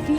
3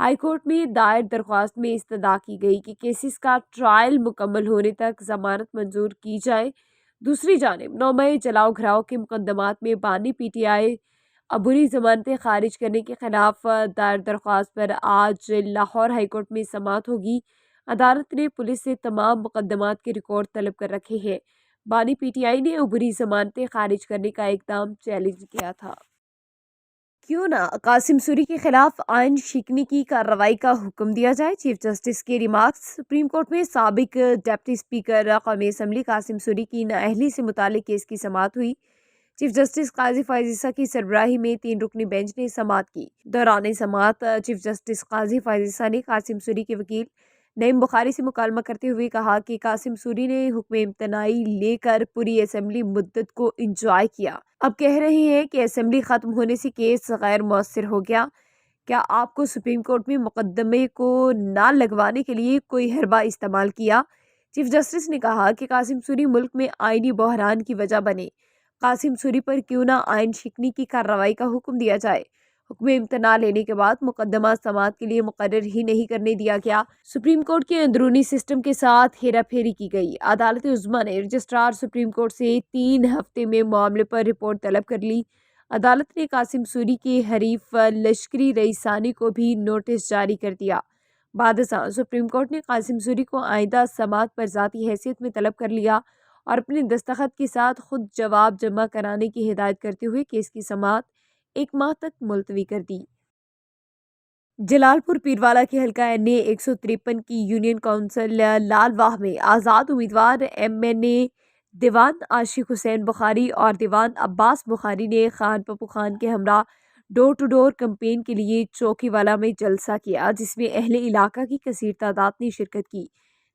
high court میں دائر درخواست میں استدعا کی گئی کہ کیسز کا ٹرائل مکمل ہونے تک ضمانت منظور کی جائے۔ دوسری جانب 9 مئی جلاؤ گھراؤ کے مقدمات میں بانی پی ٹی آئی عبوری ضمانتیں خارج کرنے کے خلاف دائر درخواست پر آج لاہور ہائی کورٹ میں سماعت ہوگی۔ عدالت نے پولیس سے تمام مقدمات کے ریکارڈ طلب کر رکھے ہیں۔ بانی پی ٹی آئی نے عبوری ضمانتیں خارج کرنے کا اقدام چیلنج کیا تھا۔ کیوں نہ قاسم سوری کے خلاف آئین شکنی کی کارروائی کا حکم دیا جائے، چیف جسٹس کے ریمارکس۔ سپریم کورٹ میں سابق ڈپٹی اسپیکر قومی اسمبلی قاسم سوری کی نااہلی سے متعلق کیس کی سماعت ہوئی۔ چیف جسٹس قاضی فائز عیسیٰ کی سربراہی میں 3 رکنی بینچ نے سماعت کی۔ دوران سماعت چیف جسٹس قاضی فائز عیسیٰ نے قاسم سوری کے وکیل نعیم بخاری سے مکالمہ کرتے ہوئے کہا کہ قاسم سوری نے حکم امتناعی لے کر پوری اسمبلی مدت کو انجوائے کیا۔ اب کہہ رہے ہیں کہ اسمبلی ختم ہونے سے کیس غیر مؤثر ہو گیا۔ کیا آپ کو سپریم کورٹ میں مقدمے کو نہ لگوانے کے لیے کوئی حربہ استعمال کیا؟ چیف جسٹس نے کہا کہ قاسم سوری ملک میں آئینی بحران کی وجہ بنے۔ قاسم سوری پر کیوں نہ آئین شکنی کی کارروائی کا حکم دیا جائے۔ حکم امتناع لینے کے بعد مقدمہ سماعت کے لیے مقرر ہی نہیں کرنے دیا گیا۔ سپریم کورٹ کے اندرونی سسٹم کے ساتھ ہیرا پھیری کی گئی۔ عدالت عظمیٰ نے رجسٹرار سپریم کورٹ سے 3 ہفتے میں معاملے پر رپورٹ طلب کر لی۔ عدالت نے قاسم سوری کے حریف لشکری رئیس ثانی کو بھی نوٹس جاری کر دیا۔ بعد ازاں سپریم کورٹ نے قاسم سوری کو آئندہ سماعت پر ذاتی حیثیت میں طلب کر لیا اور اپنے دستخط کے ساتھ خود جواب جمع کرانے کی ہدایت کرتے ہوئے کیس کی سماعت 1 ماہ تک ملتوی کر دی۔ جلال پور پیروالا کے حلقہ NA 153 کی یونین کونسل لال واہ میں آزاد امیدوار MNA دیوان عاشق حسین بخاری اور دیوان عباس بخاری نے خان پپو خان کے ہمراہ ڈور ٹو ڈور کمپین کے لیے چوکی والا میں جلسہ کیا، جس میں اہل علاقہ کی کثیر تعداد نے شرکت کی۔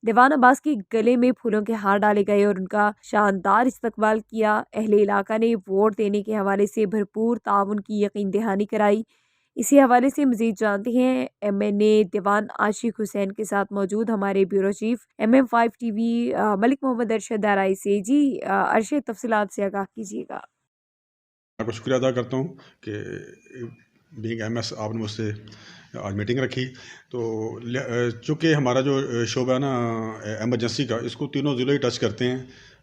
دیوان عباس کے گلے میں پھولوں کے ہار ڈالے گئے اور ان کا شاندار استقبال کیا۔ اہل علاقہ نے ووٹ دینے کے حوالے سے بھرپور تعاون کی یقین دہانی کرائی۔ اسی حوالے سے مزید جانتے ہیں MNA دیوان عاشق حسین کے ساتھ موجود ہمارے بیورو چیف MM5 TV ملک محمد ارشد دارائی سے۔ جی ارشد، تفصیلات سے آگاہ کیجیے گا۔ آپ کا شکریہ ادا کرتا ہوں کہ بینگ MS آپ نے مجھ سے آج میٹنگ رکھی۔ تو چونکہ ہمارا جو شعبہ ہے نا ایمرجنسی کا، اس کو تینوں ضلع ہی ٹچ کرتے ہیں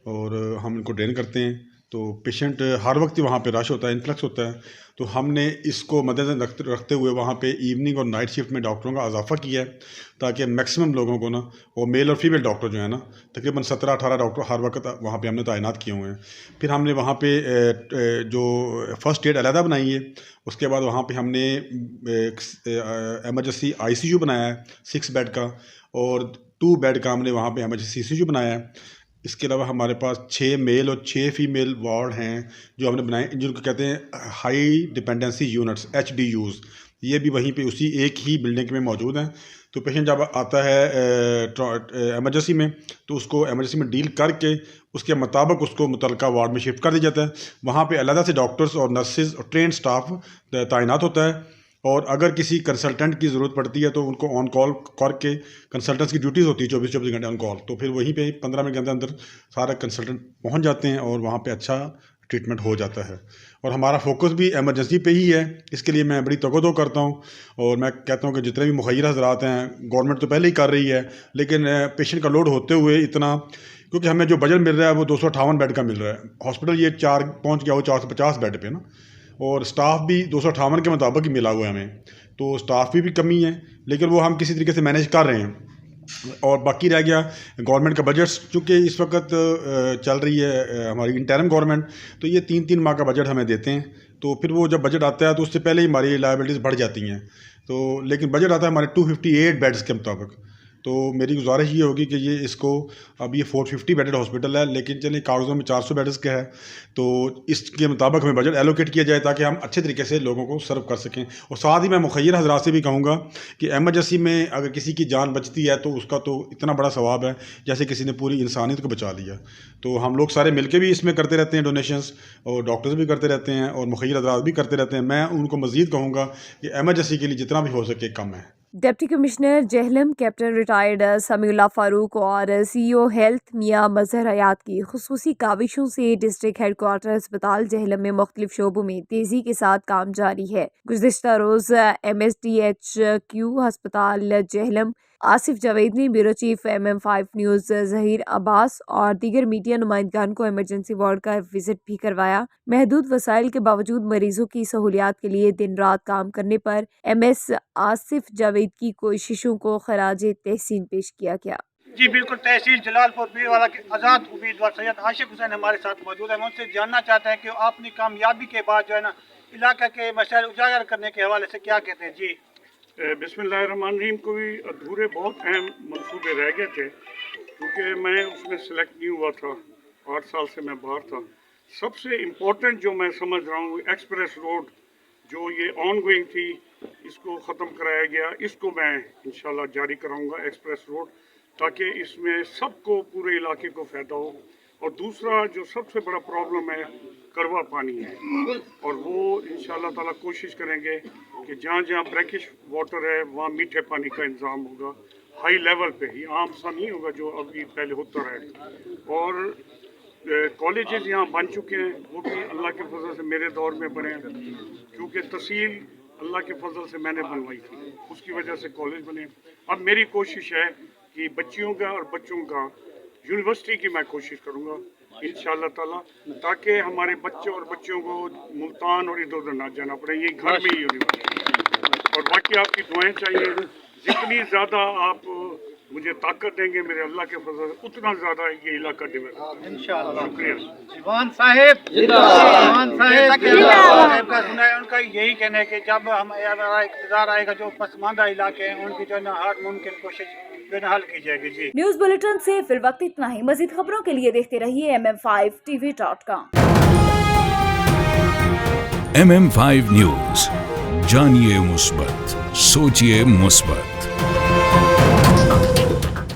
اور ہم ان کو ٹرین کرتے ہیں، تو پیشنٹ ہر وقت وہاں پہ رش ہوتا ہے، انفلکس ہوتا ہے، تو ہم نے اس کو مدنظر رکھتے ہوئے وہاں پہ ایوننگ اور نائٹ شفٹ میں ڈاکٹروں کا اضافہ کیا ہے، تاکہ میکسیمم لوگوں کو نا، وہ میل اور فیمیل ڈاکٹر جو ہیں نا، تقریباً 17-18 ڈاکٹر ہر وقت وہاں پہ ہم نے تعینات کیے ہوئے ہیں۔ پھر ہم نے وہاں پہ جو فرسٹ ایڈ علیحدہ بنائی ہے، اس کے بعد وہاں پہ ہم نے ایمرجنسی ICU بنایا ہے 6 بیڈ کا، اور 2 بیڈ کا ہم نے وہاں پہ ایمرجنسی CCU بنایا ہے۔ اس کے علاوہ ہمارے پاس 6 میل اور 6 فیمیل وارڈ ہیں جو ہم نے بنائے، جن کو کہتے ہیں ہائی ڈپینڈنسی یونٹس HDUs۔ یہ بھی وہیں پہ اسی ایک ہی بلڈنگ میں موجود ہیں۔ تو پیشنٹ جب آتا ہے ایمرجنسی میں، تو اس کو ایمرجنسی میں ڈیل کر کے اس کے مطابق اس کو متعلقہ وارڈ میں شفٹ کر دیا جاتا ہے۔ وہاں پہ علیحدہ سے ڈاکٹرز اور نرسز اور ٹرینڈ سٹاف تعینات ہوتا ہے، اور اگر کسی کنسلٹنٹ کی ضرورت پڑتی ہے تو ان کو آن کال کر کے، کنسلٹنٹس کی ڈیوٹیز ہوتی ہے 24 گھنٹے آن کال، تو پھر وہیں پہ 15 منٹ کے اندر سارا کنسلٹنٹ پہنچ جاتے ہیں اور وہاں پہ اچھا ٹریٹمنٹ ہو جاتا ہے۔ اور ہمارا فوکس بھی ایمرجنسی پہ ہی ہے، اس کے لیے میں بڑی توقع کرتا ہوں، اور میں کہتا ہوں کہ جتنے بھی مخیر حضرات ہیں، گورنمنٹ تو پہلے ہی کر رہی ہے، لیکن پیشنٹ کا لوڈ ہوتے ہوئے اتنا، کیونکہ ہمیں جو بجٹ مل رہا ہے وہ 258 بیڈ کا مل رہا ہے، ہاسپٹل یہ 4 پہنچ گیا وہ 450 بیڈ پہ نا، اور سٹاف بھی 258 کے مطابق ہی ملا ہوا ہے ہمیں، تو سٹاف بھی کمی ہے، لیکن وہ ہم کسی طریقے سے مینیج کر رہے ہیں۔ اور باقی رہ گیا گورنمنٹ کا بجٹ، چونکہ اس وقت چل رہی ہے ہماری انٹرم گورنمنٹ، تو یہ 3 ماہ کا بجٹ ہمیں دیتے ہیں، تو پھر وہ جب بجٹ آتا ہے تو اس سے پہلے ہی ہماری لائبلٹیز بڑھ جاتی ہیں، تو لیکن بجٹ آتا ہے ہمارے 258 بیڈز کے مطابق۔ تو میری گزارش یہ ہوگی کہ یہ اس کو، اب یہ 450 بیڈڈ ہاسپٹل ہے، لیکن چلیں کاغذوں میں 400 بیڈز کا ہے، تو اس کے مطابق ہمیں بجٹ ایلوکیٹ کیا جائے تاکہ ہم اچھے طریقے سے لوگوں کو سرو کر سکیں۔ اور ساتھ ہی میں مخیر حضرات سے بھی کہوں گا کہ ایمرجنسی میں اگر کسی کی جان بچتی ہے تو اس کا تو اتنا بڑا ثواب ہے جیسے کسی نے پوری انسانیت کو بچا لیا۔ تو ہم لوگ سارے مل کے بھی اس میں کرتے رہتے ہیں ڈونیشنز، اور ڈاکٹرز بھی کرتے رہتے ہیں اور مخیر حضرات بھی کرتے رہتے ہیں۔ میں ان کو مزید کہوں گا کہ ایمرجنسی کے لیے جتنا بھی ہو سکے کم ہے۔ Deputy commissioner Jhelum captain retired Samiullah Farooq اور سی او ہیلتھ میاں مظہر حیات کی خصوصی کاوشوں سے ڈسٹرکٹ ہیڈ کوارٹر اسپتال جہلم میں مختلف شعبوں میں تیزی کے ساتھ کام جاری ہے۔ گزشتہ روز MSDHQ ہسپتال جہلم آصف جاوید نے bureau chief MM5 news Zaheer Abbas اور دیگر میڈیا نمائندگان کو ایمرجنسی وارڈ کا وزٹ بھی کروایا۔ محدود وسائل کے باوجود مریضوں کی سہولیات کے لیے دن رات کام کرنے پر MS آصف جاوید کی کوششوں کو خراج تحسین پیش کیا گیا۔ جی بالکل، تحصیل جلال پور بیروالا کے آزاد امیدوار سید عاشق حسین ہمارے ساتھ موجود ہیں۔ ہم ان سے جاننا چاہتے ہیں کہ وہ اپنی کامیابی کے بعد جو ہے نا علاقہ کے مسائل اجاگر کرنے کے حوالے سے کیا کہتے ہیں۔ جی بسم اللہ الرحمن الرحیم، کوئی ادھورے بہت اہم منصوبے رہ گئے تھے کیونکہ میں اس میں سلیکٹ نہیں ہوا تھا، 8 سال سے میں باہر تھا۔ سب سے امپورٹنٹ جو میں سمجھ رہا ہوں ایکسپریس روڈ جو یہ آن گوئنگ تھی، اس کو ختم کرایا گیا، اس کو میں انشاءاللہ جاری کراؤں گا ایکسپریس روڈ، تاکہ اس میں سب کو پورے علاقے کو فائدہ ہو۔ اور دوسرا جو سب سے بڑا پرابلم ہے کروا پانی ہے، اور وہ انشاءاللہ تعالیٰ کوشش کریں گے کہ جہاں جہاں بریکش واٹر ہے وہاں میٹھے پانی کا انتظام ہوگا ہائی لیول پہ، یہ عام سا نہیں ہوگا جو ابھی پہلے ہوتا رہے۔ اور کالجز یہاں بن چکے ہیں، وہ بھی اللہ کے فضل سے میرے دور میں بنے، کیونکہ تحصیل اللہ کے فضل سے میں نے بنوائی تھی، اس کی وجہ سے کالج بنے۔ اب میری کوشش ہے کہ بچیوں کا اور بچوں کا یونیورسٹی کی میں کوشش کروں گا انشاءاللہ تعالیٰ، تاکہ ہمارے بچے اور بچوں کو ملتان اور ادھر ادھر نہ جانا پڑے، یہ گھر میں ہی یونیورسٹی۔ اور باقی آپ کی دعائیں چاہیے، جتنی زیادہ آپ مجھے طاقت دیں گے میرے اللہ کے فضل سے، اتنا زیادہ یہ علاقہ ڈیولپ ہوگا انشاءاللہ۔ شکریہ۔ جوان صاحب جوان صاحب کا سنا ہے، ان کا یہی کہنا ہے کہ جب ہم اقتدار آئے گا جو پسماندہ علاقے ہیں ان کی جو ہے نا ہر ممکن کوشش جو ہے نا حل کی جائے گی۔ جی نیوز بلیٹن سے فی الوقت اتنا ہی، مزید خبروں کے لیے دیکھتے رہیے MM5TV.com۔ MM5 نیوز، جانیے مثبت، سوچیے مثبت۔